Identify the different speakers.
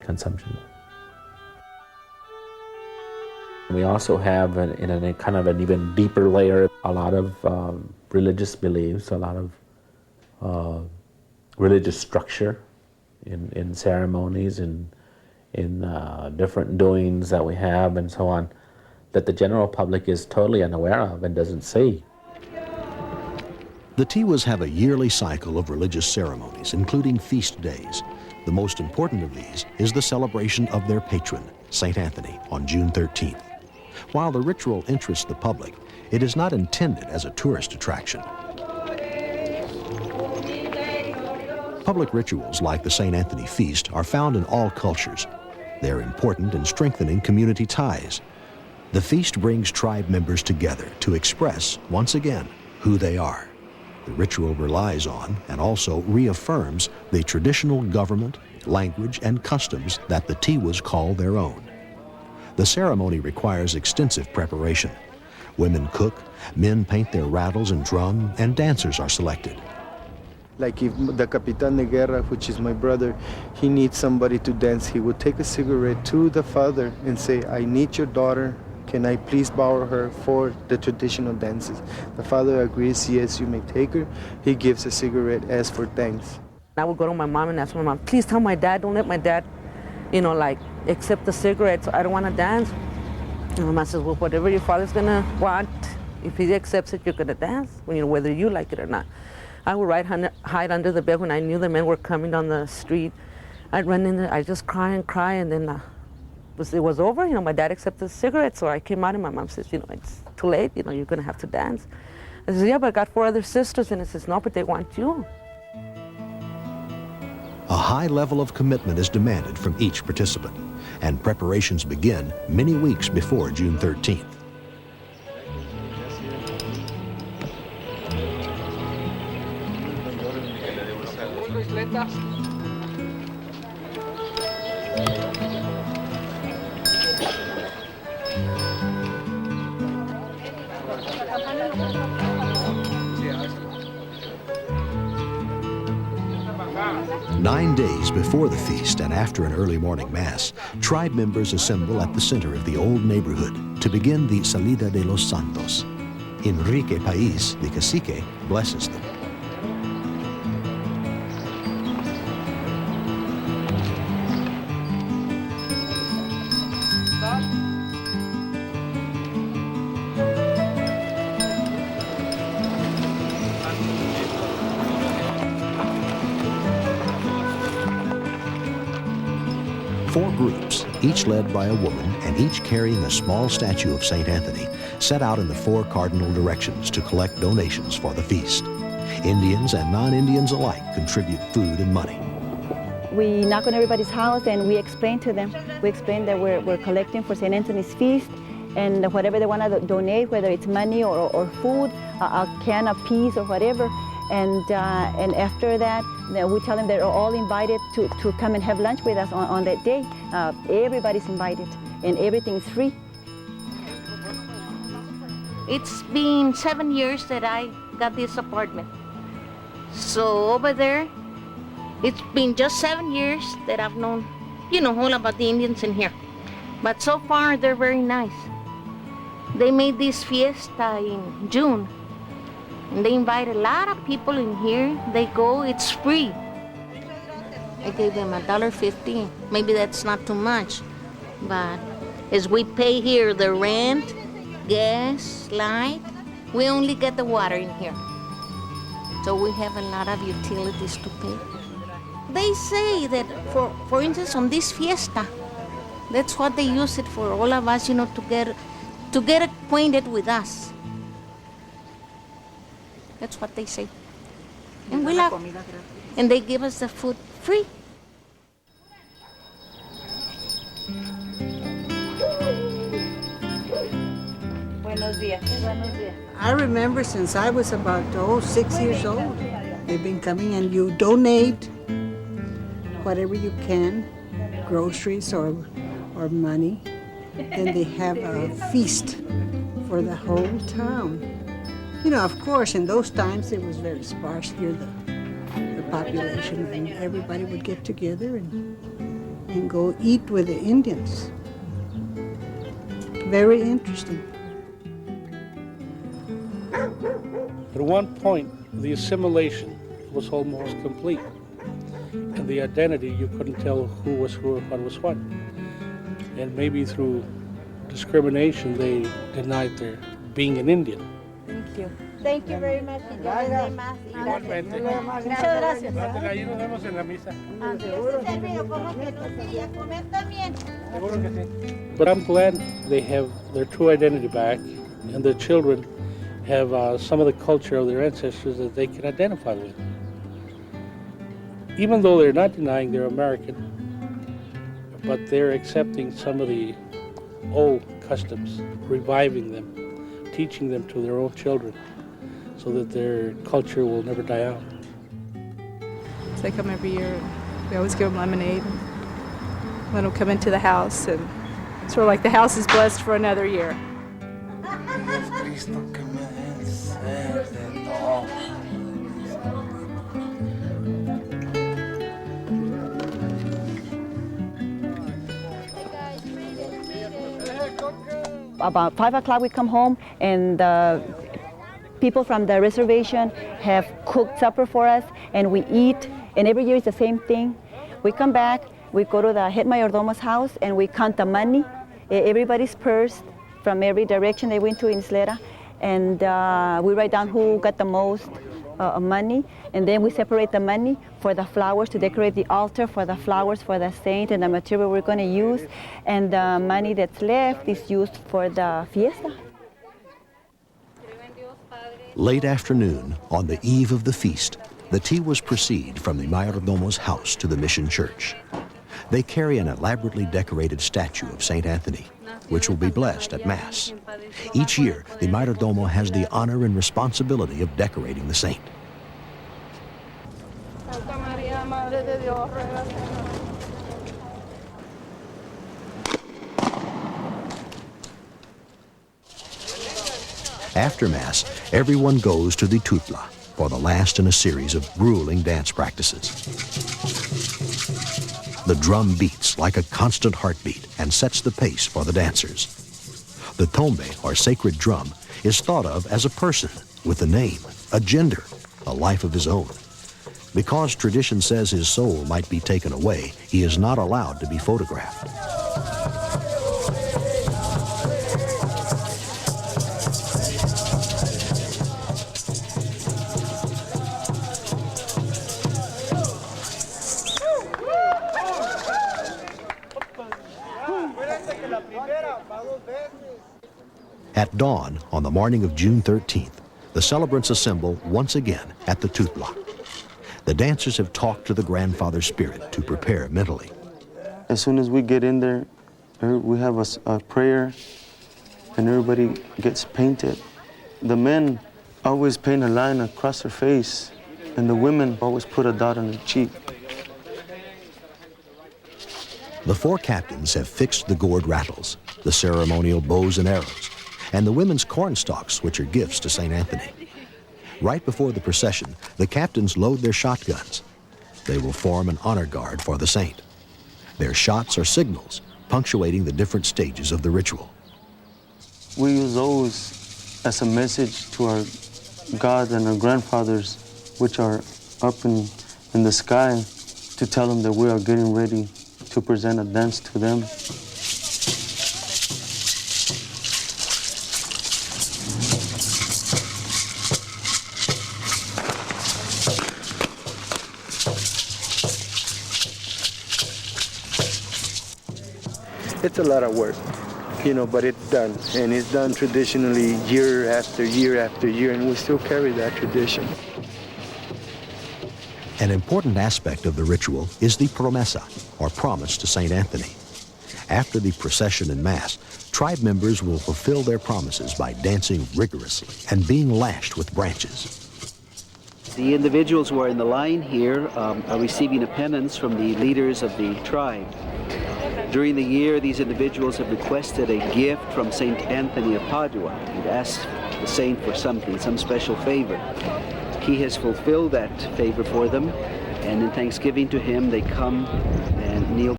Speaker 1: consumption. We also have, in a kind of an even deeper layer, a lot of religious beliefs, a lot of religious structure in ceremonies, in different doings that we have and so on, that the general public is totally unaware of and doesn't see.
Speaker 2: The Tiguas have a yearly cycle of religious ceremonies, including feast days. The most important of these is the celebration of their patron, St. Anthony, on June 13th. While the ritual interests the public, it is not intended as a tourist attraction. Public rituals like the St. Anthony Feast are found in all cultures. They're important in strengthening community ties. The feast brings tribe members together to express, once again, who they are. The ritual relies on and also reaffirms the traditional government, language, and customs that the Tiguas call their own. The ceremony requires extensive preparation. Women cook, men paint their rattles and drum, and dancers are selected.
Speaker 3: Like if the Capitan de Guerra, which is my brother, he needs somebody to dance, he would take a cigarette to the father and say, I need your daughter, can I please borrow her for the traditional dances? The father agrees, yes, you may take her. He gives a cigarette as for thanks.
Speaker 4: I would go to my mom and ask my mom, please tell my dad, don't let my dad, accept the cigarette, so I don't want to dance. And my mom says, well, whatever your father's gonna want, if he accepts it, you're gonna dance, whether you like it or not. I would hide under the bed when I knew the men were coming down the street. I'd run in there, I'd just cry, and then it was over. My dad accepted the cigarette, so I came out, and my mom says, it's too late, you're gonna have to dance. I said, yeah, but I got 4 other sisters, and it says, no, but they want you.
Speaker 2: A high level of commitment is demanded from each participant, and preparations begin many weeks before June 13th.
Speaker 5: Ysleta.
Speaker 2: 9 days before the feast and after an early morning mass, tribe members assemble at the center of the old neighborhood to begin the Salida de los Santos. Enrique Pais, the cacique, blesses them. Four groups, each led by a woman and each carrying a small statue of St. Anthony, set out in the 4 cardinal directions to collect donations for the feast. Indians and non-Indians alike contribute food and money.
Speaker 6: We knock on everybody's house and we explain to them. We explain that we're collecting for St. Anthony's feast, and whatever they want to donate, whether it's money or food, a can of peas or whatever. And after that, we tell them they're all invited to come and have lunch with us on that day. Everybody's invited, and everything's free.
Speaker 7: It's been 7 years that I got this apartment. So over there, it's been just 7 years that I've known, all about the Indians in here. But so far, they're very nice. They made this fiesta in June. And they invite a lot of people in here. They go, it's free. I gave them $1.50. Maybe that's not too much, but as we pay here the rent, gas, light, we only get the water in here. So we have a lot of utilities to pay. They say that, for instance, on this fiesta, that's what they use it for, all of us, to get acquainted with us. That's what they say. And we love, and they give us the food free.
Speaker 6: Buenos días. Buenos días.
Speaker 8: I remember since I was about 6 years old, they've been coming and you donate whatever you can, groceries or money, and they have a feast for the whole town. Of course, in those times it was very sparse here, the population, and everybody would get together and and go eat with the Indians. Very interesting.
Speaker 5: At one point, the assimilation was almost complete. And the identity, you couldn't tell who was who or what was what. And maybe through discrimination, they denied their being an Indian.
Speaker 6: Thank you.
Speaker 7: Thank you very much.
Speaker 5: Igualmente.
Speaker 7: Muchas gracias.
Speaker 5: Ahí nos vemos en la misa. But I'm glad they have their true identity back, and their children have some of the culture of their ancestors that they can identify with. Even though they're not denying they're American, but they're accepting some of the old customs, reviving them, teaching them to their own children so that their culture will never die out.
Speaker 9: So they come every year, and we always give them lemonade and let them come into the house, and sort of like the house is blessed for another year.
Speaker 6: About 5 o'clock we come home, and the people from the reservation have cooked supper for us, and we eat, and every year it's the same thing. We come back, we go to the head mayordomo's house, and we count the money. Everybody's purse from every direction they went to in Ysleta, and we write down who got the most money, and then we separate the money for the flowers to decorate the altar, for the flowers for the saint and the material we're going to use, and the money that's left is used for the fiesta.
Speaker 2: Late afternoon, on the eve of the feast, the Tiguas proceed from the mayordomo's house to the mission church. They carry an elaborately decorated statue of St. Anthony, which will be blessed at Mass. Each year, the mayordomo has the honor and responsibility of decorating the saint. After Mass, everyone goes to the tutla for the last in a series of grueling dance practices. The drum beats like a constant heartbeat and sets the pace for the dancers. The tombe, or sacred drum, is thought of as a person with a name, a gender, a life of his own. Because tradition says his soul might be taken away, he is not allowed to be photographed. At dawn on the morning of June 13th, the celebrants assemble once again at the tutla. The dancers have talked to the grandfather spirit to prepare mentally.
Speaker 3: As soon as we get in there, we have a prayer, and everybody gets painted. The men always paint a line across their face, and the women always put a dot on their cheek.
Speaker 2: The 4 captains have fixed the gourd rattles, the ceremonial bows and arrows, and the women's cornstalks, which are gifts to St. Anthony. Right before the procession, the captains load their shotguns. They will form an honor guard for the saint. Their shots are signals, punctuating the different stages of the ritual.
Speaker 3: We use those as a message to our God and our grandfathers, which are up in the sky, to tell them that we are getting ready to present a dance to them. It's a lot of work, but it's done. And it's done traditionally year after year after year, and we still carry that tradition.
Speaker 2: An important aspect of the ritual is the promesa, or promise to St. Anthony. After the procession and Mass, tribe members will fulfill their promises by dancing rigorously and being lashed with branches.
Speaker 10: The individuals who are in the line here are receiving a penance from the leaders of the tribe. During the year, these individuals have requested a gift from St. Anthony of Padua. They've asked the saint for something, some special favor. He has fulfilled that favor for them, and in thanksgiving to him, they come and kneel